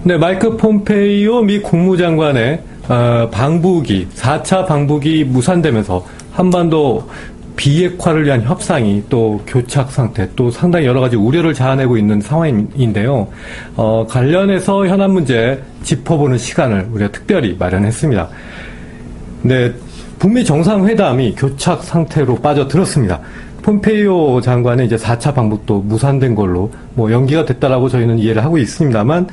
네, 마이크 폼페이오 미 국무장관의 방북이 4차 방북이 무산되면서 한반도 비핵화를 위한 협상이 또 교착 상태, 또 상당히 여러 가지 우려를 자아내고 있는 상황인데요. 관련해서 현안 문제 짚어보는 시간을 우리가 특별히 마련했습니다. 네, 북미 정상회담이 교착 상태로 빠져들었습니다. 폼페이오 장관의 이제 4차 방북도 무산된 걸로 연기가 됐다라고 저희는 이해를 하고 있습니다만,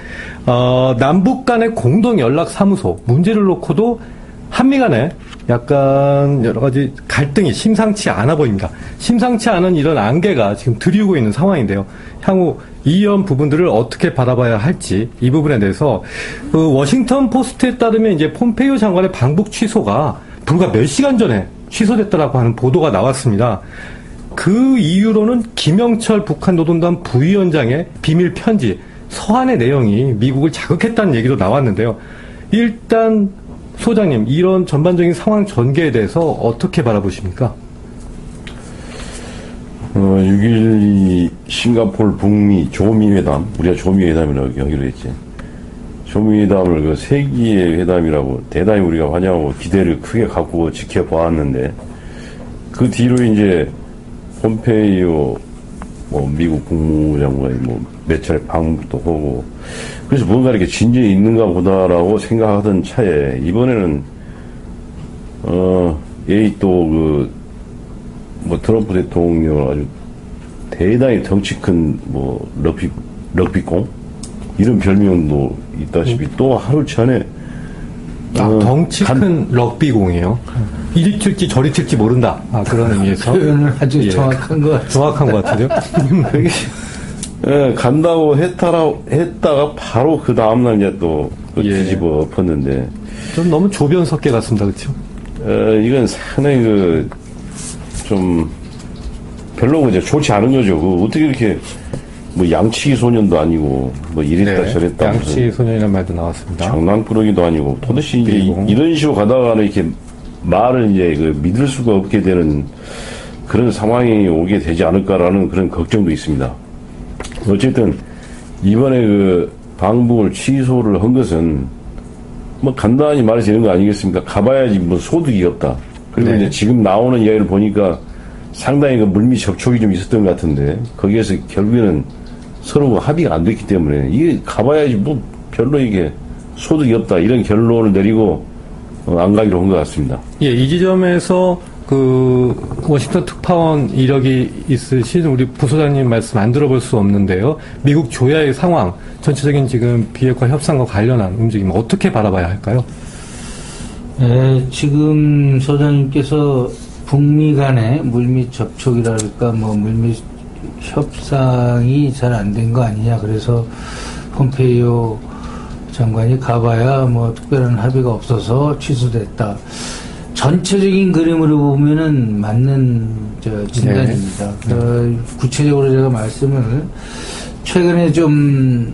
남북 간의 공동 연락 사무소 문제를 놓고도 한미 간에 약간 여러 가지 갈등이 심상치 않아 보입니다. 심상치 않은 이런 안개가 지금 들이우고 있는 상황인데요. 향후 이런 부분들을 어떻게 바라봐야 할지 이 부분에 대해서 워싱턴 포스트에 따르면 이제 폼페이오 장관의 방북 취소가 불과 몇 시간 전에 취소됐다라고 하는 보도가 나왔습니다. 그 이유로는 김영철 북한 노동당 부위원장의 비밀 편지, 서한의 내용이 미국을 자극했다는 얘기도 나왔는데요. 일단 소장님, 이런 전반적인 상황 전개에 대해서 어떻게 바라보십니까? 6.12 싱가포르 북미 조미회담, 우리가 조미회담이라고 하기로 했지. 조미회담을 그 세기의 회담이라고 대단히 우리가 환영하고 기대를 크게 갖고 지켜보았는데, 그 뒤로 이제 폼페이오 미국 국무장관이 몇 차례 방북도 하고, 그래서 뭔가 이렇게 진전이 있는가 보다라고 생각하던 차에, 이번에는 또 트럼프 대통령 아주 대단히 덩치 큰 럭비공 이런 별명도 있다시피 또 하루 전에 덩치 큰 럭비공이에요. 이리 튈지 저리 튈지 모른다. 그런 의미에서 표현을 아주 정확한 것 같아요. 정확한 것 같은데요. 간다고 했다가 바로 그 다음날 이제 또 뒤집어 엎었는데, 좀 너무 조변 섞여 같습니다, 그렇죠? 이건 상당히 좀 별로 이제 좋지 않은 거죠. 어떻게 이렇게 양치기 소년도 아니고 이랬다 저랬다. 양치기 소년이라는 말도 나왔습니다. 장난꾸러기도 아니고 도대체 이제 이런 식으로 가다가는 이렇게 말을 이제 믿을 수가 없게 되는 그런 상황이 오게 되지 않을까라는 그런 걱정도 있습니다. 어쨌든 이번에 방북을 취소를 한 것은 간단히 말해서 이런 거 아니겠습니까? 가봐야지 소득이 없다. 그리고 이제 지금 나오는 이야기를 보니까 상당히 물밑 접촉이 좀 있었던 것 같은데, 거기에서 결국에는 서로 합의가 안 됐기 때문에 이게 가봐야지 별로 이게 소득이 없다, 이런 결론을 내리고 안 가기로 한 것 같습니다. 예, 이 지점에서 워싱턴 특파원 이력이 있으신 우리 부소장님 말씀 안 들어볼 수 없는데요. 미국 조야의 상황, 전체적인 지금 비핵화 협상과 관련한 움직임 어떻게 바라봐야 할까요? 지금 소장님께서 북미 간의 물밑 접촉이랄까 물밑 협상이 잘 안 된 거 아니냐, 그래서 폼페이오 장관이 가봐야 특별한 합의가 없어서 취소됐다. 전체적인 그림으로 보면은 맞는 진단입니다. 구체적으로 제가 말씀을 최근에 좀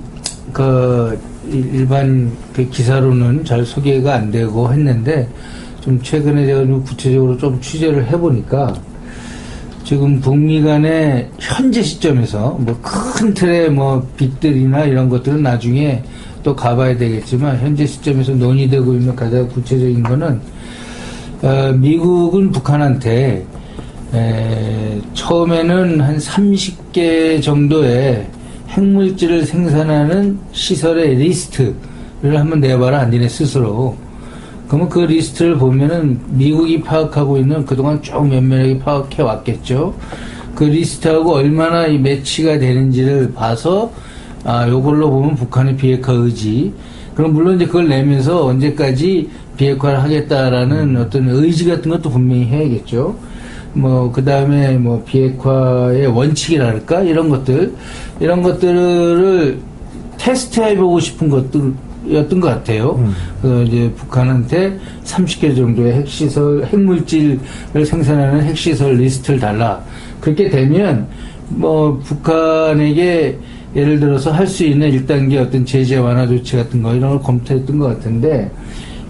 일반 기사로는 잘 소개가 안 되고 했는데, 좀 최근에 제가 좀 구체적으로 좀 취재를 해보니까 지금 북미 간의 현재 시점에서 큰 틀의 빚들이나 이런 것들은 나중에 또 가봐야 되겠지만, 현재 시점에서 논의되고 있는 가장 구체적인 거는 미국은 북한한테 처음에는 한 30개 정도의 핵물질을 생산하는 시설의 리스트를 한번 내봐라, 니네 스스로. 그러면 그 리스트를 보면은 미국이 파악하고 있는 그동안 쭉 면밀하게 파악해 왔겠죠. 그 리스트하고 얼마나 이 매치가 되는지를 봐서, 요걸로 보면 북한의 비핵화 의지. 그럼 물론 이제 그걸 내면서 언제까지 비핵화를 하겠다라는 어떤 의지 같은 것도 분명히 해야겠죠. 그 다음에 비핵화의 원칙이랄까? 이런 것들을 테스트해보고 싶은 것들이었던 것 같아요. 이제 북한한테 30개 정도의 핵물질을 생산하는 핵시설 리스트를 달라. 그렇게 되면, 북한에게 예를 들어서 할 수 있는 1단계 어떤 제재 완화 조치 같은 거, 이런 걸 검토했던 것 같은데,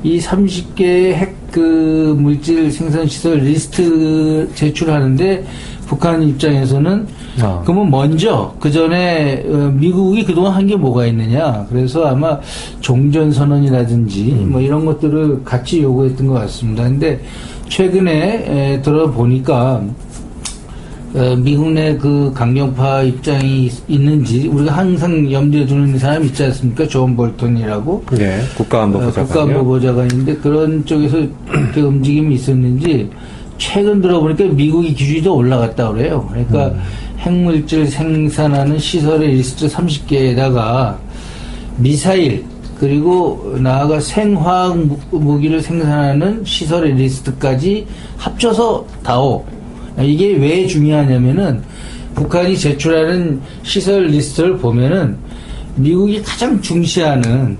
이 30개의 핵 그 물질 생산 시설 리스트 제출하는데 북한 입장에서는 그러면 먼저 그 전에 미국이 그동안 한 게 뭐가 있느냐. 그래서 아마 종전선언이라든지 뭐 이런 것들을 같이 요구했던 것 같습니다. 근데 최근에 들어보니까 미국 내 그 강경파 입장이 있는지 우리가 항상 염두에 두는 사람이 있지 않습니까? 존 볼턴이라고. 네, 국가안보보좌관이요. 국가안보보좌관인데 그런 쪽에서 이렇게 움직임이 있었는지 최근 들어보니까 미국이 기준이 더 올라갔다 그래요. 그러니까 핵물질 생산하는 시설의 리스트 30개에다가 미사일 그리고 나아가 생화학 무기를 생산하는 시설의 리스트까지 합쳐서 다오. 이게 왜 중요하냐면은 북한이 제출하는 시설 리스트를 보면은 미국이 가장 중시하는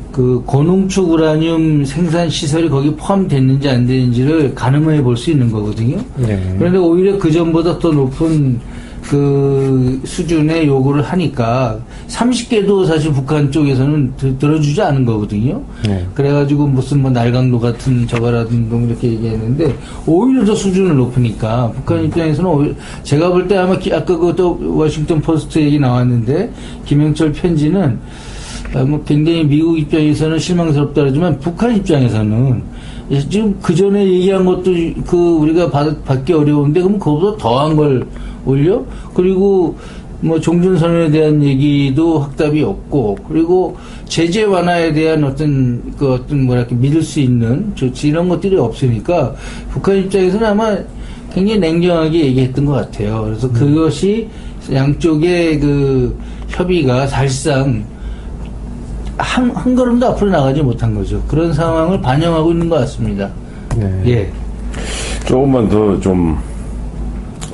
그 고농축 우라늄 생산 시설이 거기 포함됐는지 안 되는지를 가늠해 볼 수 있는 거거든요. 네. 그런데 오히려 그 전보다 더 높은 그 수준의 요구를 하니까 30개도 사실 북한 쪽에서는 들어주지 않은 거거든요. 네. 그래가지고 무슨 뭐 날강도 같은 저거라든가 이렇게 얘기했는데 오히려 더 수준을 높으니까 북한 입장에서는 오히려 제가 볼 때 아마 아까 그것도 워싱턴 포스트 얘기 나왔는데 김영철 편지는 뭐 굉장히 미국 입장에서는 실망스럽다 그러지만 북한 입장에서는 지금 그 전에 얘기한 것도 그 우리가 받기 어려운데 그럼 그거보다 더한 걸 올려? 그리고 뭐 종전선언에 대한 얘기도 확답이 없고 그리고 제재 완화에 대한 어떤 뭐랄까 믿을 수 있는 조치 이런 것들이 없으니까 북한 입장에서는 아마 굉장히 냉정하게 얘기했던 것 같아요. 그래서 그것이 양쪽의 그 협의가 사실상 한 걸음도 앞으로 나가지 못한 거죠. 그런 상황을 반영하고 있는 것 같습니다. 네. 예. 조금만 더 좀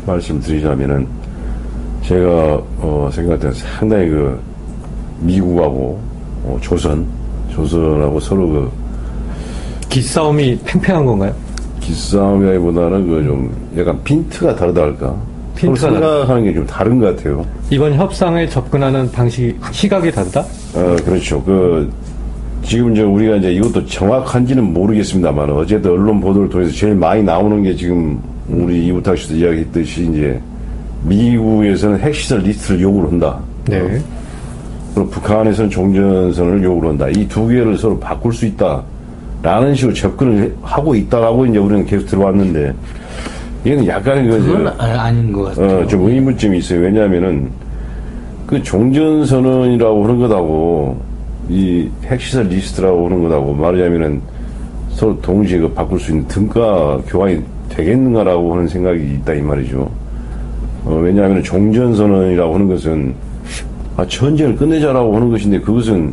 말씀드리자면은 제가 생각할 때 상당히 그 미국하고 조선하고 서로 그 기싸움이 팽팽한 건가요? 기싸움이라기보다는 그 좀 약간 빈트가 다르다 할까? 빈트가 생각하는 게 좀 다른 것 같아요. 이번 협상에 접근하는 방식 시각이 다르다? 그렇죠. 지금 이제 우리가 이제 이것도 정확한지는 모르겠습니다만 어쨌든 언론 보도를 통해서 제일 많이 나오는 게 지금 우리 이부탁 씨도 이야기했듯이 이제 미국에서는 핵시설 리스트를 요구를 한다. 네. 그리고 북한에서는 종전선언을 요구를 한다. 이 두 개를 서로 바꿀 수 있다. 라는 식으로 접근을 하고 있다라고 이제 우리는 계속 들어왔는데 얘는 약간 그건 아닌 것 같아요. 좀 의문점이 있어요. 왜냐하면은 그 종전선언이라고 하는 것하고 이 핵시설 리스트라고 하는 것하고 말하자면은 서로 동시에 그 바꿀 수 있는 등가 교환이 되겠는가라고 하는 생각이 있다 이 말이죠. 왜냐하면 종전선언이라고 하는 것은 전쟁을 끝내자라고 하는 것인데 그것은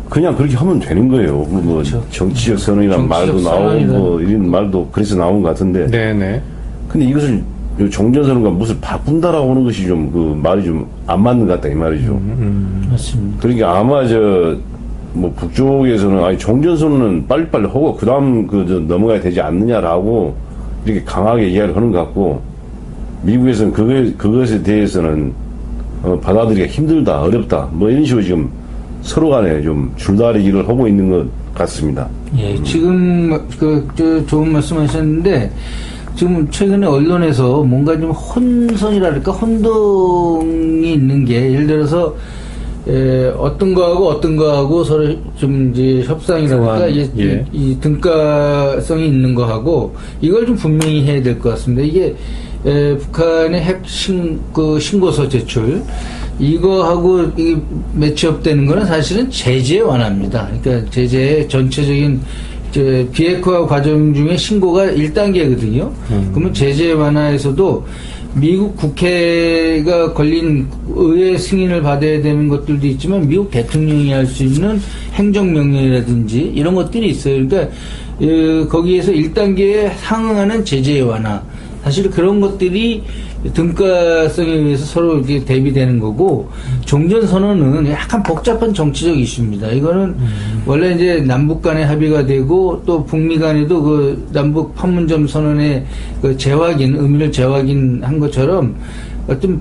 그냥 그렇게 하면 되는 거예요. 뭐 그렇죠. 정치적 선언이란 말도 나오고 뭐 이런 말도 그래서 나온 것 같은데. 네네. 근데 이것을 종전선언과 무엇을 바꾼다라고 하는 것이 좀 그 말이 좀 안 맞는 것 같다 이 말이죠. 맞습니다. 그러니까 아마 뭐 북쪽에서는 종전선언은 빨리빨리 하고 그 다음 넘어가야 되지 않느냐라고 이렇게 강하게 이야기를 하는 것 같고 미국에서는 그것에 대해서는 받아들이기가 힘들다, 어렵다 뭐 이런 식으로 지금 서로 간에 좀 줄다리기를 하고 있는 것 같습니다. 예, 지금 좋은 말씀하셨는데 지금 최근에 언론에서 뭔가 좀 혼선이랄까 혼동이 있는 게 예를 들어서 어떤 거하고 서로 좀 이제 협상이라든가 이 등가성이 있는 거하고 이걸 좀 분명히 해야 될 것 같습니다. 이게 북한의 핵 신고서 제출 이거하고 이 매치업되는 거는 사실은 제재 완화입니다. 그러니까 제재의 전체적인 비핵화 과정 중에 신고가 1단계거든요. 그러면 제재 완화에서도 미국 국회가 걸린 의회 승인을 받아야 되는 것들도 있지만 미국 대통령이 할 수 있는 행정명령이라든지 이런 것들이 있어요. 그러니까 거기에서 1단계에 상응하는 제재 완화 사실 그런 것들이 등가성에 의해서 서로 이렇게 대비되는 거고 종전선언은 약간 복잡한 정치적 이슈입니다. 이거는 원래 이제 남북 간에 합의가 되고 또 북미 간에도 그 남북 판문점 선언의 그 의미를 재확인한 것처럼 어떤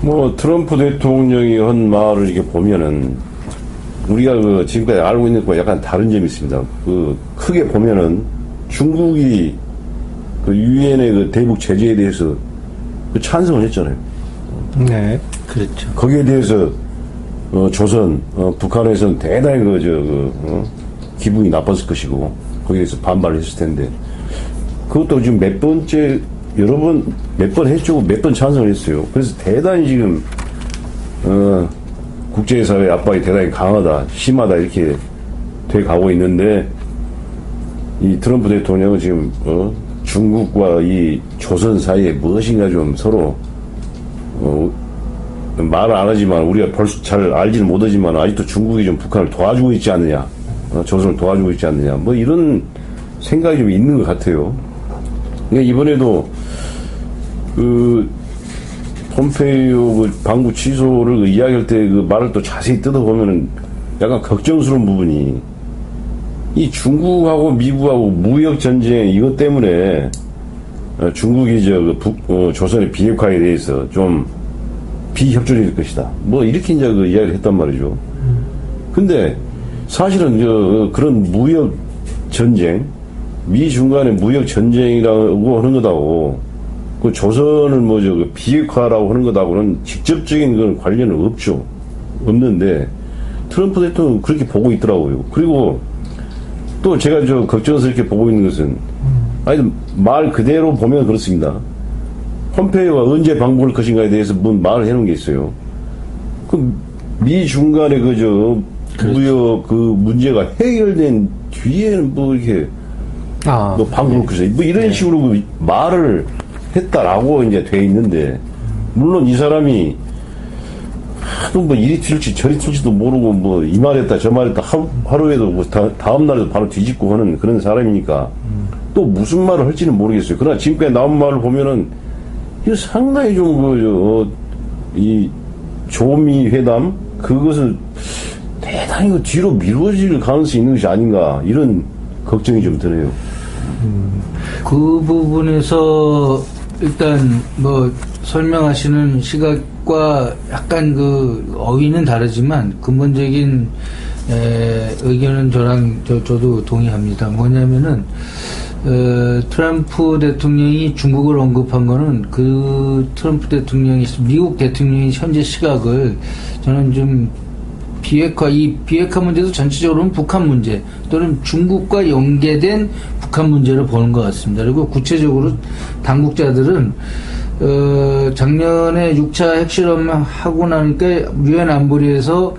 뭐 트럼프 대통령이 한 말을 이렇게 보면은 우리가 그 지금까지 알고 있는 것과 약간 다른 점이 있습니다. 그 크게 보면은 중국이 그 유엔의 그 대북 제재에 대해서 그 찬성을 했잖아요. 네. 그렇죠. 거기에 대해서 조선, 북한에서는 대단히 기분이 나빴을 것이고 거기에 대해서 반발을 했을 텐데 그것도 지금 몇 번 했죠. 몇 번 찬성을 했어요. 그래서 대단히 지금 국제사회 압박이 대단히 강하다, 심하다 이렇게 돼 가고 있는데 이 트럼프 대통령은 지금 중국과 이 조선 사이에 무엇인가 좀 서로 말을 안 하지만 우리가 벌써 잘 알지는 못하지만 아직도 중국이 좀 북한을 도와주고 있지 않느냐, 조선을 도와주고 있지 않느냐, 뭐 이런 생각이 좀 있는 것 같아요. 그러니까 이번에도 그 폼페이오 그 방북 취소를 그 이야기할 때 그 말을 또 자세히 뜯어보면은 약간 걱정스러운 부분이 이 중국하고 미국하고 무역 전쟁 이것 때문에 중국이 조선의 비핵화에 대해서 좀 비협조적일 것이다. 뭐 이렇게 이제 그 이야기를 했단 말이죠. 근데 사실은 그런 무역 전쟁, 미중 간의 무역 전쟁이라고 하는 것하고 그 조선을 비핵화라고 하는 것하고는 직접적인 그런 관련은 없는데 트럼프 대통령은 그렇게 보고 있더라고요. 그리고 또 제가 걱정스럽게 보고 있는 것은 아니 말 그대로 보면 그렇습니다. 폼페이오가 언제 방북할 것인가에 대해서 말을 해놓은 게 있어요. 그 미중 간의 무역 그 문제가 해결된 뒤에는 뭐 이렇게 방북할 것이다. 뭐 이런 식으로 그 말을 했다라고 이제 돼 있는데 물론 이 사람이 하도 뭐 이리 튈지 저리 튈지도 모르고 뭐 이 말했다 저 말했다 하루에도 뭐 다음 날에도 바로 뒤집고 하는 그런 사람이니까 또 무슨 말을 할지는 모르겠어요. 그러나 지금까지 나온 말을 보면은 이거 상당히 이 조미 회담 그것을 대단히 뒤로 미뤄질 가능성이 있는 것이 아닌가 이런 걱정이 좀 드네요. 그 부분에서 일단 뭐 설명하시는 시각과 약간 그 어휘는 다르지만 근본적인 의견은 저도 동의합니다. 뭐냐면은 트럼프 대통령이 중국을 언급한 거는 그 트럼프 대통령이 미국 대통령의 현재 시각을 저는 좀 이 비핵화 문제도 전체적으로는 북한 문제 또는 중국과 연계된 북한 문제를 보는 것 같습니다. 그리고 구체적으로 당국자들은 작년에 6차 핵실험을 하고 나니까 유엔 안보리에서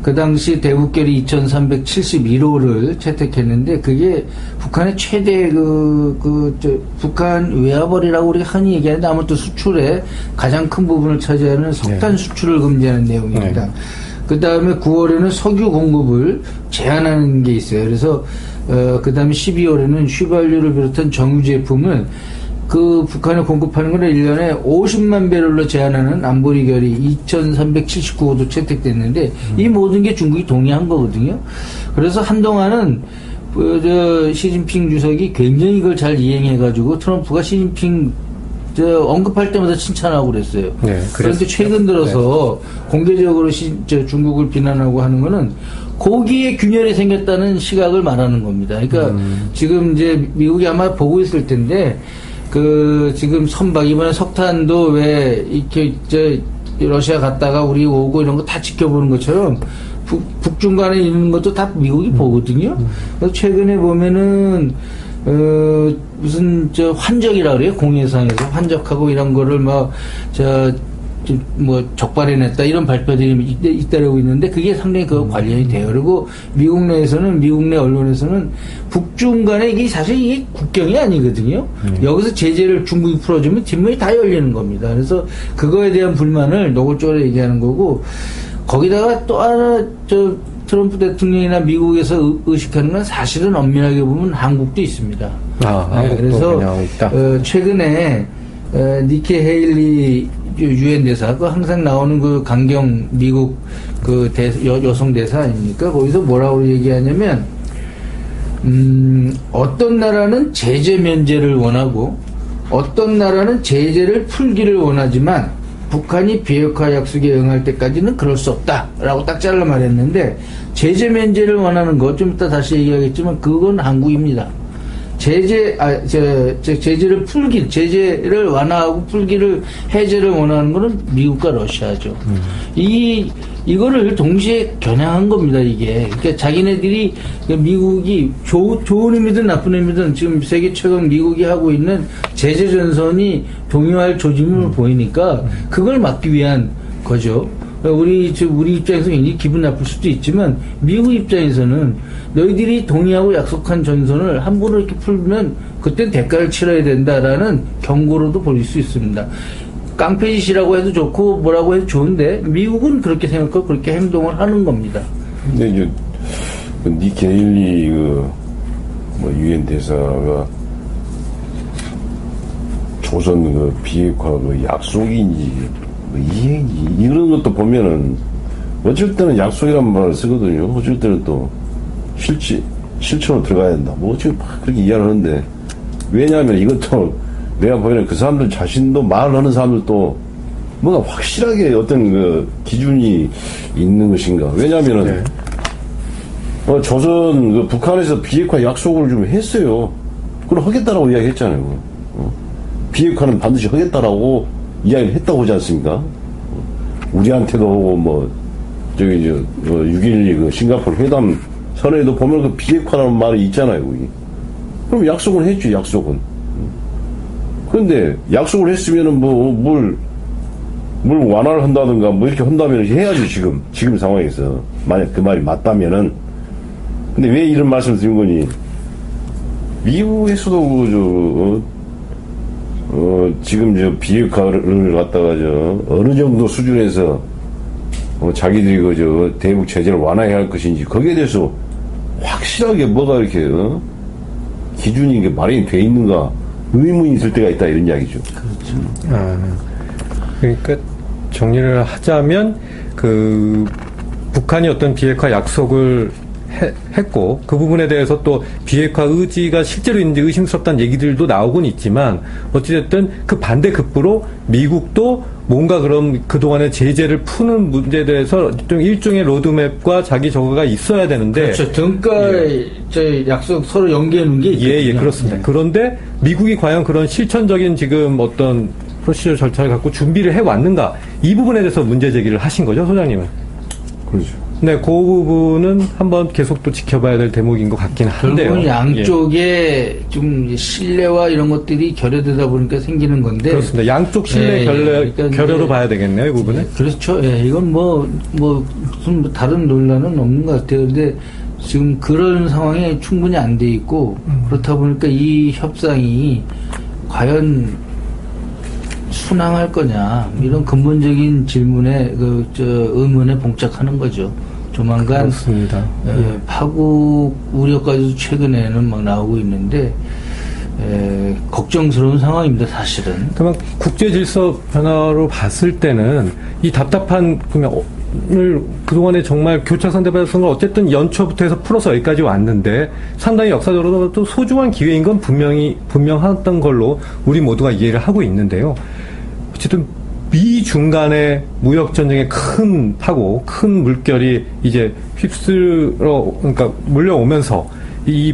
그 당시 대북결의 2371호를 채택했는데 그게 북한의 최대 북한 외화벌이라고 우리가 흔히 얘기하는데 아무튼 수출에 가장 큰 부분을 차지하는 석탄 수출을 금지하는 내용입니다. 네. 그 다음에 9월에는 석유 공급을 제한하는 게 있어요. 그래서 그 다음에 12월에는 휘발유를 비롯한 정유 제품을 그 북한에 공급하는 걸 1년에 50만 배럴로 제한하는 안보리 결의 2379호도 채택됐는데 이 모든 게 중국이 동의한 거거든요. 그래서 한동안은 시진핑 주석이 굉장히 이걸 잘 이행해가지고 트럼프가 시진핑 언급할 때마다 칭찬하고 그랬어요. 네, 그런데 최근 들어서 공개적으로 중국을 비난하고 하는 거는 거기에 균열이 생겼다는 시각을 말하는 겁니다. 그러니까 지금 이제 미국이 아마 보고 있을 텐데 지금 이번에 석탄도 왜 이렇게 러시아 갔다가 우리 오고 이런 거 다 지켜보는 것처럼 북중 간에 있는 것도 다 미국이 보거든요. 그래서 최근에 보면은 무슨 환적이라 그래요. 공해상에서 환적하고 이런 거를 적발해냈다 이런 발표들이 잇따르고 있는데 그게 상당히 관련이 돼요. 그리고 미국 내 언론에서는 북중 간에 이게 사실 이게 국경이 아니거든요. 여기서 제재를 중국이 풀어주면 뒷문이 다 열리는 겁니다. 그래서 그거에 대한 불만을 노골적으로 얘기하는 거고 거기다가 또 하나 트럼프 대통령이나 미국에서 의식하는 건 사실은 엄밀하게 보면 한국도 있습니다. 그래서 최근에 니키 헤일리 유엔 대사 항상 나오는 그 강경 미국 여성 대사 아닙니까? 거기서 뭐라고 얘기하냐면 어떤 나라는 제재 면제를 원하고 어떤 나라는 제재를 풀기를 원하지만 북한이 비핵화 약속에 응할 때까지는 그럴 수 없다라고 딱 잘라 말했는데 제재 면제를 원하는 거 좀 이따 다시 얘기하겠지만 그건 한국입니다. 제재를 제재를 완화하고 풀기를 해제를 원하는 거는 미국과 러시아죠. 이거를 동시에 겨냥한 겁니다, 이게. 그러니까 자기네들이, 미국이 좋은 의미든 나쁜 의미든 지금 세계 최강 미국이 하고 있는 제재 전선이 동요할 조짐을 보이니까 그걸 막기 위한 거죠. 우리 입장에서 굉장히 기분 나쁠 수도 있지만 미국 입장에서는 너희들이 동의하고 약속한 전선을 함부로 이렇게 풀면 그때 대가를 치러야 된다라는 경고로도 볼 수 있습니다. 깡패짓이라고 해도 좋고 뭐라고 해도 좋은데 미국은 그렇게 생각하고 그렇게 행동을 하는 겁니다. 근데 이제 니키 헤일리 유엔 대사가 조선 비핵화 약속인지 이런 것도 보면은 어쩔 때는 약속이란 말을 쓰거든요. 어쩔 때는 또 실천으로 들어가야 된다. 뭐 지금 그렇게 이해를 하는데 왜냐하면 이것도 내가 보기에는 그 사람들 자신도 말을 하는 사람들도 뭔가 확실하게 어떤 기준이 있는 것인가. 왜냐하면은 조선 북한에서 비핵화 약속을 좀 했어요. 그걸 하겠다라고 이야기했잖아요. 비핵화는 반드시 하겠다라고 이야기를 했다고 하지 않습니까? 우리한테도 하고 6.12 싱가포르 회담 선에도 보면 그 비핵화라는 말이 있잖아요, 거기. 그럼 약속은 했죠, 약속은. 그런데 약속을 했으면은 뭘 완화를 한다든가 이렇게 한다면 해야죠, 지금 상황에서. 만약 그 말이 맞다면은. 근데 왜 이런 말씀을 드린 거니? 미국에서도 지금 비핵화를 갖다가 어느 정도 수준에서 자기들이 대북 제재를 완화해야 할 것인지 거기에 대해서 확실하게 뭐가 이렇게 기준이 마련이 돼 있는가 의문이 있을 때가 있다 이런 이야기죠. 그렇죠. 그러니까 정리를 하자면 북한이 어떤 비핵화 약속을 했고 그 부분에 대해서 또 비핵화 의지가 실제로 있는지 의심스럽다는 얘기들도 나오곤 있지만 어찌됐든 그 반대급부로 미국도 뭔가 그럼 그동안의 제재를 푸는 문제에 대해서 좀 일종의 로드맵과 자기 저거가 있어야 되는데 그렇죠. 등가에 약속 서로 연계해 놓은 게 있거든요. 예, 그렇습니다. 그런데 미국이 과연 그런 실천적인 지금 어떤 프로시저 절차를 갖고 준비를 해왔는가 이 부분에 대해서 문제 제기를 하신 거죠, 소장님은? 그렇죠. 네, 그 부분은 한번 계속 또 지켜봐야 될 대목인 것 같긴 한데요. 결국은 양쪽에 좀 신뢰와 이런 것들이 결여되다 보니까 생기는 건데. 그렇습니다. 양쪽 신뢰 그러니까 결여로 봐야 되겠네요, 이 부분은. 그렇죠. 이건 무슨 다른 논란은 없는 것 같아요. 근데 지금 그런 상황이 충분히 안 돼 있고, 그렇다 보니까 이 협상이 과연 순항할 거냐, 이런 근본적인 질문에, 의문에 봉착하는 거죠. 조만간. 그렇습니다. 파국 우려까지도 최근에는 막 나오고 있는데, 걱정스러운 상황입니다, 사실은. 그러면 국제 질서 변화로 봤을 때는 이 답답한 을 그동안에 정말 교착 상태받았던 걸 어쨌든 연초부터 해서 풀어서 여기까지 왔는데 상당히 역사적으로 또 소중한 기회인 건 분명했던 걸로 우리 모두가 이해를 하고 있는데요. 어쨌든 미 간의 무역 전쟁의 큰 파고, 큰 물결이 이제 그러니까 몰려오면서 이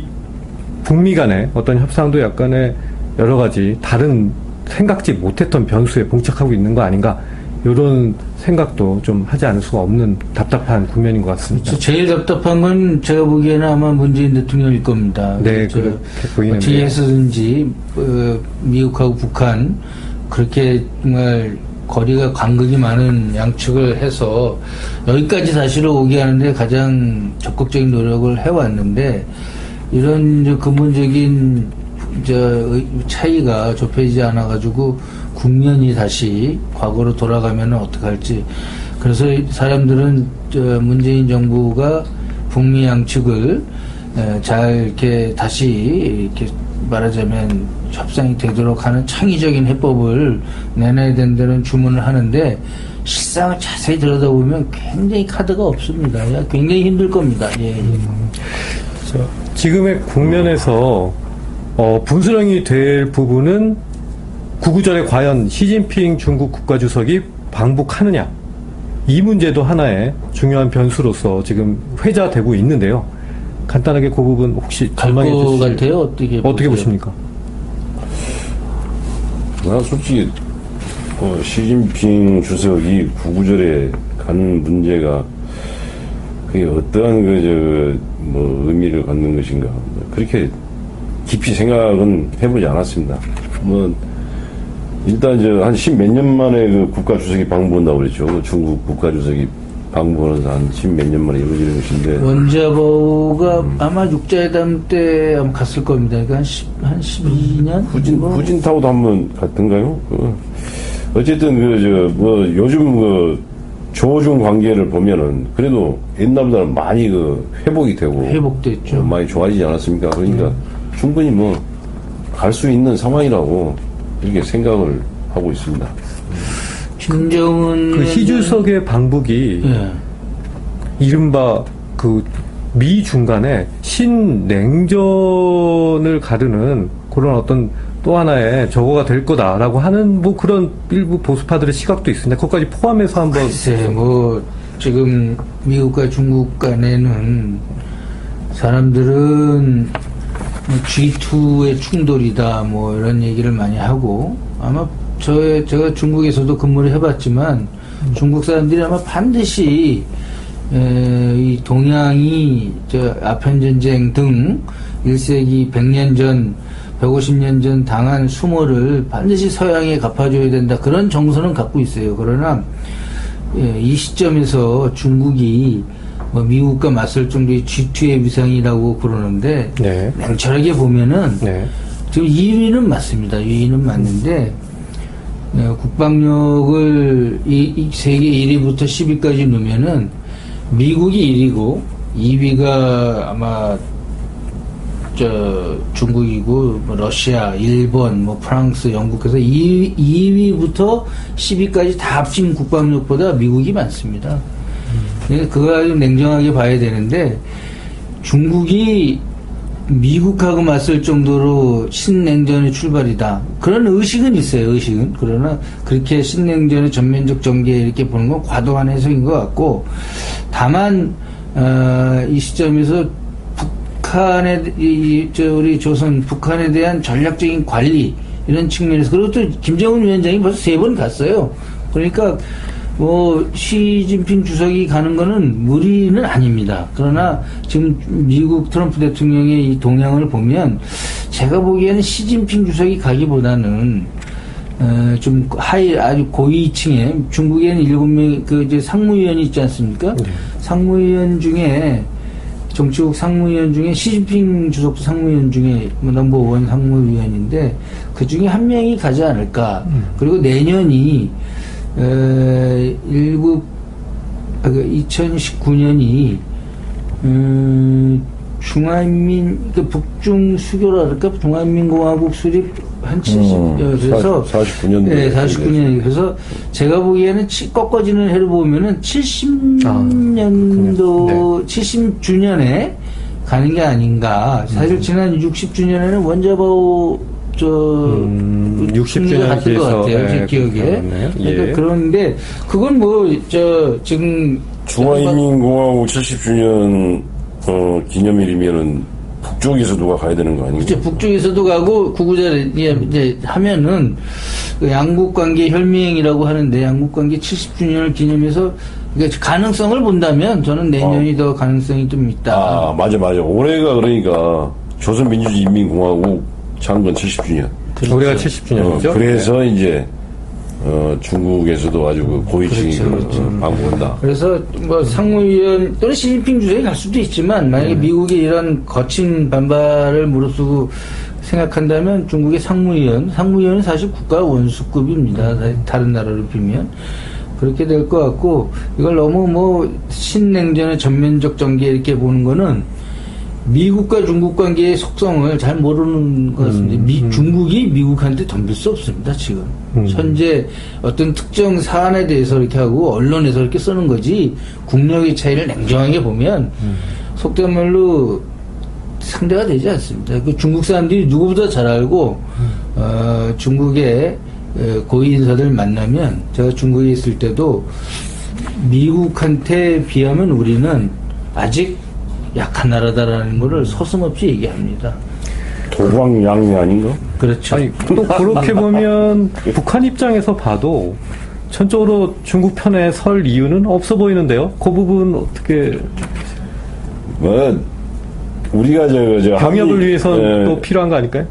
북미 간의 어떤 협상도 약간의 여러 가지 다른 생각지 못했던 변수에 봉착하고 있는 거 아닌가. 이런 생각도 좀 하지 않을 수가 없는 답답한 국면인 것 같습니다. 제일 답답한 건 제가 보기에는 아마 문재인 대통령일 겁니다. 네, 그렇게 보이는데요. 어떻게 해서든지 미국하고 북한 그렇게 정말 거리가 간극이 많은 양측을 해서 여기까지 사실은 오게 하는데 가장 적극적인 노력을 해왔는데 이런 근본적인 차이가 좁혀지지 않아가지고 국면이 다시 과거로 돌아가면 어떻게 할지. 그래서 사람들은 문재인 정부가 북미 양측을 잘 이렇게 다시 이렇게 말하자면 협상이 되도록 하는 창의적인 해법을 내놔야 된다는 주문을 하는데 실상을 자세히 들여다보면 굉장히 카드가 없습니다. 굉장히 힘들 겁니다. 예. 지금의 국면에서 분수령이 될 부분은 구구절에 과연 시진핑 중국 국가주석이 방북하느냐, 이 문제도 하나의 중요한 변수로서 지금 회자되고 있는데요. 간단하게 그 부분 혹시 전망해 주실 것 같아요? 어떻게 보십니까? 나 솔직히 시진핑 주석이 구구절에 가는 문제가 그게 어떠한 의미를 갖는 것인가, 그렇게 깊이 생각은 해보지 않았습니다. 일단 한 십몇 년 만에 그 국가 주석이 방문한다고 그랬죠. 중국 국가 주석이 방문하면서 한 십몇 년 만에 이루어지는 것인데. 원자보가 아마 육자회담 때 아마 갔을 겁니다. 그러니까 한 12년? 후진타오도 한번 갔던가요? 어쨌든 요즘 조중 관계를 보면은 그래도 옛날보다는 많이 회복이 되고. 회복됐죠. 많이 좋아지지 않았습니까? 그러니까 충분히 갈 수 있는 상황이라고 이렇게 생각을 하고 있습니다. 김정은 희주석의 방북이 이른바 미 중간에 신냉전을 가르는 그런 어떤 또 하나의 저거가 될 거다라고 하는 그런 일부 보수파들의 시각도 있습니다. 그것까지 포함해서 한번. 글쎄, 지금 미국과 중국 간에는 사람들은 G2의 충돌이다 이런 얘기를 많이 하고, 아마 제가 중국에서도 근무를 해봤지만 중국 사람들이 아마 반드시 이 동양이 아편전쟁 등 1세기 100년 전 150년 전 당한 수모를 반드시 서양에 갚아줘야 된다, 그런 정서는 갖고 있어요. 그러나 이 시점에서 중국이 미국과 맞설 정도의 G2의 위상이라고 그러는데, 네. 냉철하게 보면은 지금 2위는 맞습니다. 2위는 맞는데 국방력을 이 세계 1위부터 10위까지 넣으면은 미국이 1위고 2위가 아마 중국이고 러시아, 일본, 프랑스, 영국에서 2위부터 10위까지 다 합친 국방력보다 미국이 많습니다. 그거 아주 냉정하게 봐야 되는데, 중국이 미국하고 맞설 정도로 신냉전의 출발이다, 그런 의식은 있어요. 의식은. 그러나 그렇게 신냉전의 전면적 전개 이렇게 보는 건 과도한 해석인 것 같고, 다만 이 시점에서 우리 조선 북한에 대한 전략적인 관리 이런 측면에서, 그리고 또 김정은 위원장이 벌써 3번 갔어요. 그러니까 시진핑 주석이 가는 거는 무리는 아닙니다. 그러나 지금 미국 트럼프 대통령의 이 동향을 보면 제가 보기에는 시진핑 주석이 가기보다는 좀 아주 고위층에, 중국에는 7명 상무위원이 있지 않습니까? 상무위원 중에, 정치국 상무위원 중에 시진핑 주석도 상무위원 중에 넘버원 상무위원인데 그 중에 한 명이 가지 않을까. 그리고 내년이 2019년이 중화인민 북중 수교랄까, 중화인민공화국 수립 한 70, 그래서 49년. 네, 49년. 그래서 제가 보기에는 꺾어지는 해를 보면은 70년도 70주년에 가는 게 아닌가. 사실 지난 60주년에는 원자보 60주년 갔을 것 같아요. 제 기억에. 그러니까 그런데 그건 지금 중화인민공화국 70주년 기념일이면은 북쪽에서 누가 가야 되는 거 아닌가요? 그렇죠. 북쪽에서도 가고 구구절에 이제 하면은 양국 관계 혈맹이라고 하는데, 양국 관계 70주년을 기념해서 그러니까 가능성을 본다면 저는 내년이 더 가능성이 좀 있다. 맞아. 올해가 그러니까 조선민주주의인민공화국 창건 70주년. 그렇죠. 올해가 70주년이죠. 그래서 이제 중국에서도 아주 고위층이 방문한다. 그래서 상무위원 또는 시진핑 주석이 갈 수도 있지만, 만약에 미국이 이런 거친 반발을 무릅쓰고 생각한다면 중국의 상무위원은 사실 국가 원수급입니다. 다른 나라로 비면 그렇게 될 것 같고, 이걸 너무 신냉전의 전면적 전개 이렇게 보는 거는 미국과 중국 관계의 속성을 잘 모르는 것 같습니다. 중국이 미국한테 덤빌 수 없습니다, 지금. 현재 어떤 특정 사안에 대해서 이렇게 하고 언론에서 이렇게 쓰는 거지, 국력의 차이를 냉정하게 보면 속된 말로 상대가 되지 않습니다. 그 중국 사람들이 누구보다 잘 알고 중국의 고위 인사들 만나면 제가 중국에 있을 때도 미국한테 비하면 우리는 아직 약한 나라다라는 것을 서슴없이 얘기합니다. 도광양이 아닌가? 그렇죠. 아니, 또 그렇게 보면 북한 입장에서 봐도 전적으로 중국 편에 설 이유는 없어 보이는데요. 그 부분 어떻게 우리가 병역을 위해서는 또 필요한 거 아닐까요?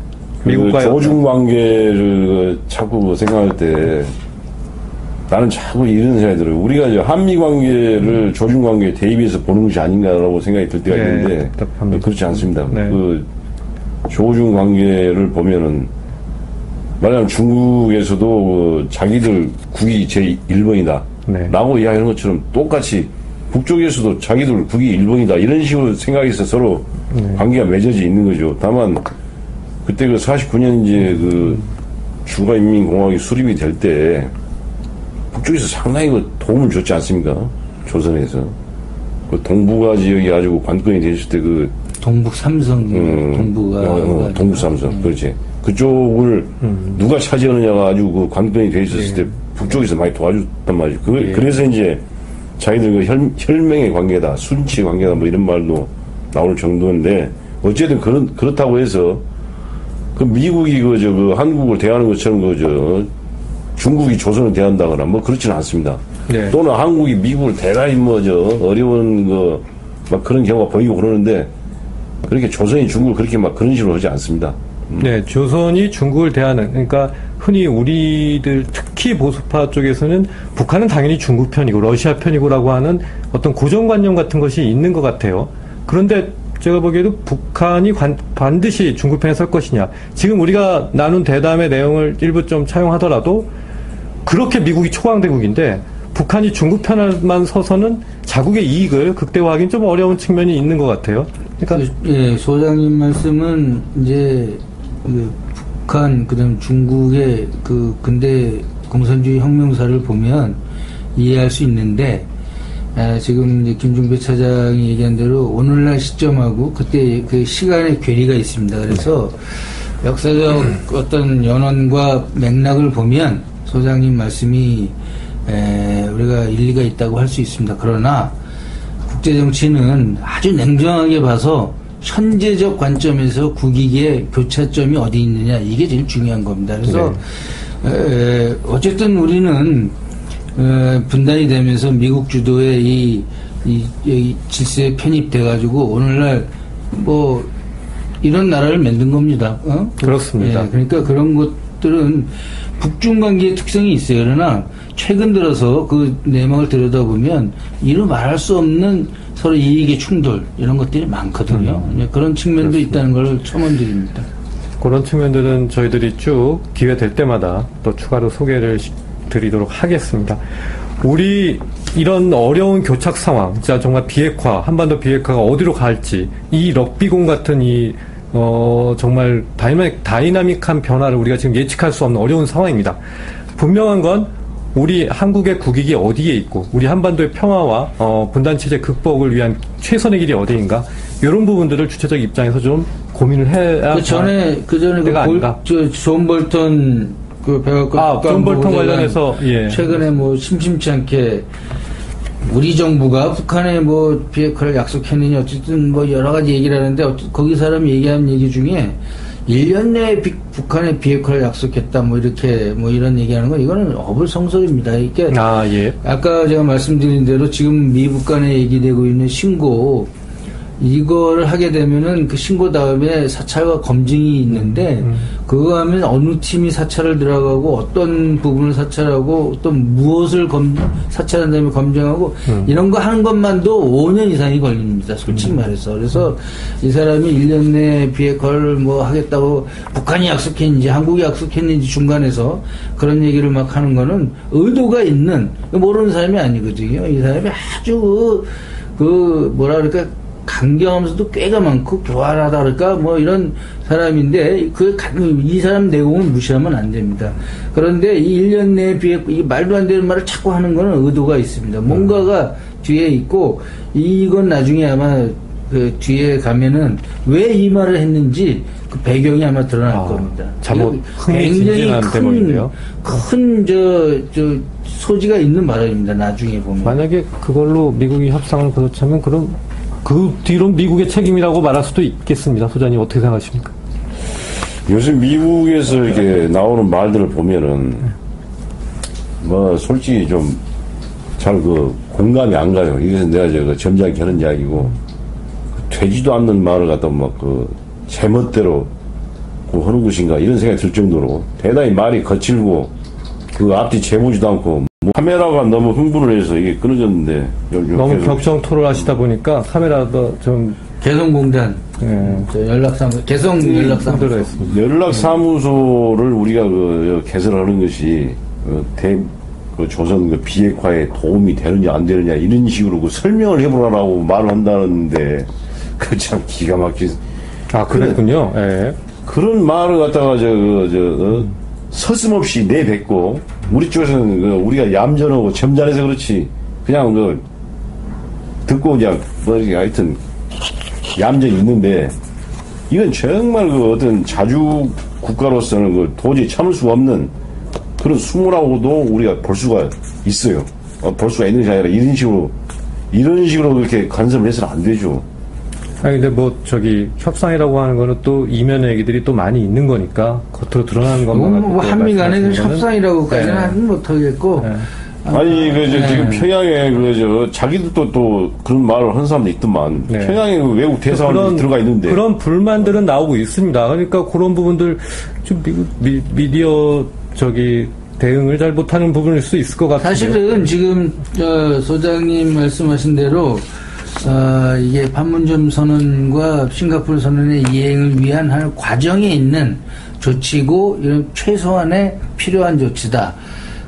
미국과의 조중 관계를 자꾸 생각할 때 나는 자꾸 이런 생각이 들어요. 우리가 한미 관계를 조중 관계에 대입해서 보는 것이 아닌가라고 생각이 들 때가 있는데 그렇지 않습니다. 네. 그 조중 관계를 보면은 말하자면 중국에서도 자기들 국이 제1번이다 네. 라고 이야기하는 것처럼 똑같이 북쪽에서도 자기들 국이 1번이다 이런 식으로 생각해서 서로 관계가 맺어져 있는 거죠. 다만 그때 그 49년 이제 그 중화인민공화국이 수립이 될 때 북쪽에서 상당히 그 도움을 줬지 않습니까? 조선에서. 그 동북아 지역이 아주 관건이 되었을 때 그 동북 삼성, 동북아. 동북 삼성. 그렇지. 그쪽을 누가 차지하느냐가 아주 그 관건이 돼 있었을 때 북쪽에서 많이 도와줬단 말이죠. 그래서 이제 자기들 그 혈맹의 관계다, 순치의 관계다, 뭐 이런 말도 나올 정도인데, 어쨌든 그렇다고 해서, 그 미국이 그 한국을 대하는 것처럼 중국이 조선을 대한다거나 뭐 그렇지는 않습니다. 네. 또는 한국이 미국을 대단히 어려운 막 그런 경우가 보이고 그러는데, 그렇게 조선이 중국을 그렇게 막 그런 식으로 하지 않습니다. 네, 조선이 중국을 대하는, 그러니까 흔히 우리들 특히 보수파 쪽에서는 북한은 당연히 중국 편이고 러시아 편이고라고 하는 어떤 고정관념 같은 것이 있는 것 같아요. 그런데 제가 보기에도 북한이 반드시 중국 편에 설 것이냐. 지금 우리가 나눈 대담의 내용을 일부 좀 차용하더라도 그렇게 미국이 초강대국인데 북한이 중국 편만 서서는 자국의 이익을 극대화하기는 좀 어려운 측면이 있는 것 같아요. 그러니까 예, 소장님 말씀은 이제 북한 그다음 중국의 그 근대 공산주의 혁명사를 보면 이해할 수 있는데 지금 이제 김종배 차장이 얘기한 대로 오늘날 시점하고 그때 그 시간의 괴리가 있습니다. 그래서 역사적 어떤 연원과 맥락을 보면 소장님 말씀이 우리가 일리가 있다고 할 수 있습니다. 그러나 국제정치는 아주 냉정하게 봐서 현재적 관점에서 국익의 교차점이 어디 있느냐 이게 제일 중요한 겁니다. 그래서 어쨌든 우리는 분단이 되면서 미국 주도의 이 질서에 편입돼가지고 오늘날 뭐 이런 나라를 만든 겁니다. 그렇습니다. 그러니까 그런 것들은 북중 관계의 특성이 있어요. 그러나 최근 들어서 그 내막을 들여다보면 이루 말할 수 없는 서로 이익의 충돌 이런 것들이 많거든요. 그런 측면도 그렇습니다. 있다는 걸 첨언드립니다. 그런 측면들은 저희들이 쭉 기회 될 때마다 또 추가로 소개를 드리도록 하겠습니다. 우리 이런 어려운 교착 상황, 진짜 정말 비핵화, 한반도 비핵화가 어디로 갈지, 이 럭비공 같은 정말 다이나믹한 변화를 우리가 지금 예측할 수 없는 어려운 상황입니다. 분명한 건 우리 한국의 국익이 어디에 있고 우리 한반도의 평화와 분단체제 극복을 위한 최선의 길이 어디인가 이런 부분들을 주체적 입장에서 좀 고민을 해야 그 전에 존 볼턴 존 볼턴 관련해서 최근에 뭐 심심치 않게 우리 정부가 북한에 뭐 비핵화를 약속했느냐 어쨌든 뭐 여러 가지 얘기를 하는데 거기 사람이 얘기한 얘기 중에 1년 내에 북한에 비핵화를 약속했다 뭐 이렇게 뭐 이런 얘기하는 건 이거는 어불성설입니다. 이게 아까 제가 말씀드린 대로 지금 미북 간에 얘기되고 있는 신고 이걸 하게 되면은 그 신고 다음에 사찰과 검증이 있는데 그거 하면 어느 팀이 사찰을 들어가고 어떤 부분을 사찰하고 또 무엇을 사찰한 다음에 검증하고 이런 거 하는 것만도 5년 이상이 걸립니다. 솔직히 말해서. 그래서 이 사람이 1년 내에 비핵화를 뭐 하겠다고 북한이 약속했는지 한국이 약속했는지 중간에서 그런 얘기를 막 하는 거는 의도가 있는 모르는 사람이 아니거든요. 이 사람이 아주 뭐라 그럴까 강경하면서도 꽤가 많고 교활하다 그럴까 뭐 이런 사람인데 이 사람 내공을 무시하면 안 됩니다. 그런데 이 1년 내에 이 말도 안 되는 말을 자꾸 하는 거는 의도가 있습니다. 뭔가가 뒤에 있고 이건 나중에 아마 그 뒤에 가면은 왜 이 말을 했는지 그 배경이 아마 드러날 겁니다. 잘못 흥미진진한 대목인데요. 큰 소지가 있는 발언입니다. 나중에 보면. 만약에 그걸로 미국이 협상을 거듭하면 그럼 그 뒤로 미국의 책임이라고 말할 수도 있겠습니다. 소장님 어떻게 생각하십니까? 요즘 미국에서 이렇게 나오는 말들을 보면은 뭐 솔직히 좀 잘 공감이 안 가요. 이것은 내가 점잖게 하는 이야기고 되지도 않는 말을 갖다 막 제멋대로 하는 것인가 이런 생각이 들 정도로 대단히 말이 거칠고 앞뒤 재보지도 않고 카메라가 너무 흥분을 해서 이게 끊어졌는데 너무 격정 토론하시다 보니까 카메라도 좀 개성공단 연락사무소를 우리가 개설하는 것이 조선 비핵화에 도움이 되느냐 안 되느냐 이런 식으로 설명을 해보라고 말을 한다는데 그 참 기가 막힌. 그랬군요. 예. 그런 말을 갖다가 서슴없이 내뱉고 우리 쪽에서는 우리가 얌전하고 점잖해서 그렇지 그냥 듣고 그냥 하여튼 얌전히 있는데 이건 정말 어떤 자주 국가로서는 도저히 참을 수가 없는 그런 수모라고도 우리가 볼 수가 있어요. 볼 수가 있는 게 아니라 이런 식으로 그렇게 간섭을 해서는 안 되죠. 근데 협상이라고 하는 거는 또 이면의 얘기들이 또 많이 있는 거니까 겉으로 드러나는 것만 한미 간에 협상이라고까지는 못하겠고. 네. 지금 평양에 자기들도 또 그런 말을 하는 사람도 있더만. 네. 평양에 외국 대사관이 들어가 있는데. 그런 불만들은 나오고 있습니다. 그러니까 그런 부분들 좀 미국 미디어 대응을 잘 못하는 부분일 수 있을 것 같아요. 사실은 지금 소장님 말씀하신 대로 이게 판문점 선언과 싱가포르 선언의 이행을 위한 한 과정에 있는 조치고 이런 최소한의 필요한 조치다.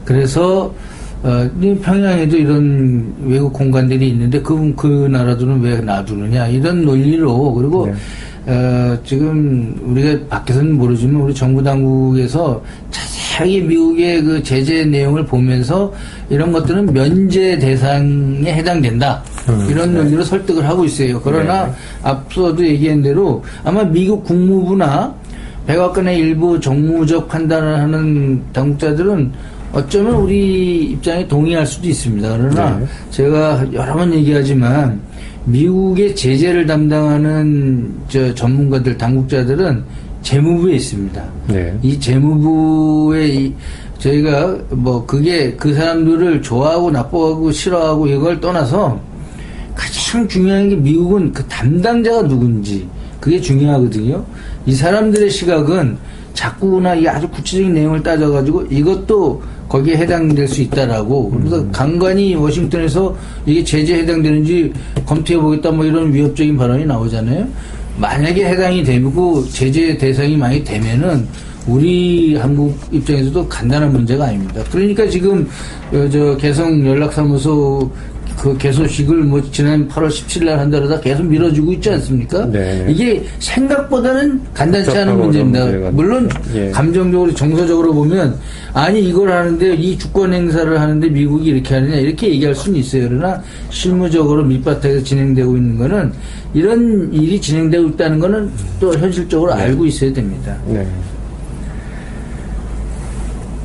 그래서 평양에도 이런 외국 공간들이 있는데 그 나라들은 왜 놔두느냐 이런 논리로 그리고 네. 지금 우리가 밖에서는 모르지만 우리 정부 당국에서 자세하게 미국의 그 제재 내용을 보면서 이런 것들은 면제 대상에 해당된다. 이런 논리로 설득을 하고 있어요. 그러나 앞서도 얘기한 대로 아마 미국 국무부나 백악관의 일부 정무적 판단을 하는 당국자들은 어쩌면 우리 입장에 동의할 수도 있습니다. 그러나 제가 여러 번 얘기하지만 미국의 제재를 담당하는 전문가들, 당국자들은 재무부에 있습니다. 이 재무부에 저희가 그게 그 사람들을 좋아하고 나빠하고 싫어하고 이걸 떠나서 가장 중요한 게 미국은 그 담당자가 누군지 그게 중요하거든요. 이 사람들의 시각은 자꾸나 이 아주 구체적인 내용을 따져가지고 이것도 거기에 해당될 수 있다라고 그래서 간간히 워싱턴에서 이게 제재에 해당되는지 검토해보겠다 이런 위협적인 발언이 나오잖아요. 만약에 해당이 되고 제재 대상이 많이 되면은 우리 한국 입장에서도 간단한 문제가 아닙니다. 그러니까 지금 개성 연락사무소 그 개소식을 지난 8월 17일 날 한다르다 계속 밀어주고 있지 않습니까? 네. 이게 생각보다는 간단치 않은 문제입니다. 물론 감정적으로 정서적으로 보면 아니 이걸 하는데 이 주권 행사를 하는데 미국이 이렇게 하느냐 이렇게 얘기할 수는 있어요. 그러나 실무적으로 밑바닥에서 진행되고 있는 거는 이런 일이 진행되고 있다는 거는 또 현실적으로 알고 있어야 됩니다. 네.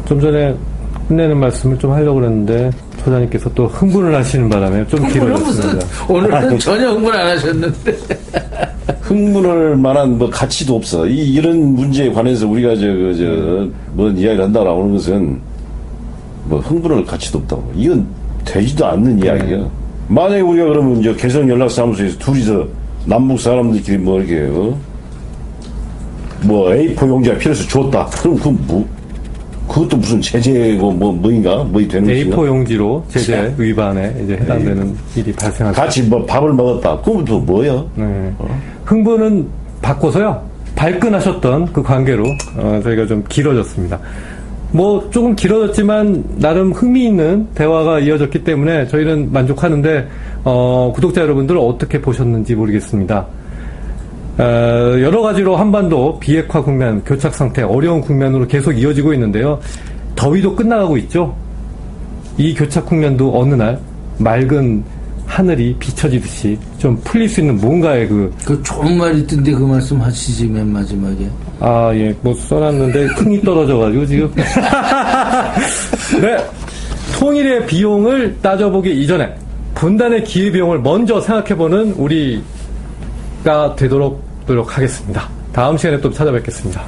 좀 전에 끝내는 말씀을 좀 하려고 그랬는데 소장님께서 또 흥분을 하시는 바람에 좀 길어졌습니다. 오늘은 전혀 흥분 안 하셨는데. 흥분할 만한 가치도 없어. 이런 문제에 관해서 우리가 이야기를 한다라고 하는 것은 흥분할 가치도 없다고. 이건 되지도 않는 이야기야. 만약에 우리가 그러면 개성 연락사무소에서 둘이서 남북 사람들끼리 이렇게 A4 용지가 필요해서 줬다. 그럼 그것도 무슨 제재고 뭐인가 되는 A4 용지로 제재 위반에 이제 해당되는 일이 발생할 같이 밥을 먹었다. 그건 또 뭐야? 흥분은 바꿔서요. 발끈하셨던 그 관계로 저희가 좀 길어졌습니다. 조금 길어졌지만 나름 흥미있는 대화가 이어졌기 때문에 저희는 만족하는데 구독자 여러분들 어떻게 보셨는지 모르겠습니다. 여러 가지로 한반도 비핵화 국면, 교착 상태, 어려운 국면으로 계속 이어지고 있는데요. 더위도 끝나가고 있죠. 이 교착 국면도 어느 날 맑은 하늘이 비춰지듯이 좀 풀릴 수 있는 뭔가의 그 좋은 말이 있던데 그 말씀 하시지 맨 마지막에. 아, 예, 뭐 써놨는데 흥이 떨어져가지고 지금. 네. 통일의 비용을 따져보기 이전에 분단의 기회비용을 먼저 생각해보는 우리가 되도록 노력하겠습니다. 다음 시간에 또 찾아뵙겠습니다.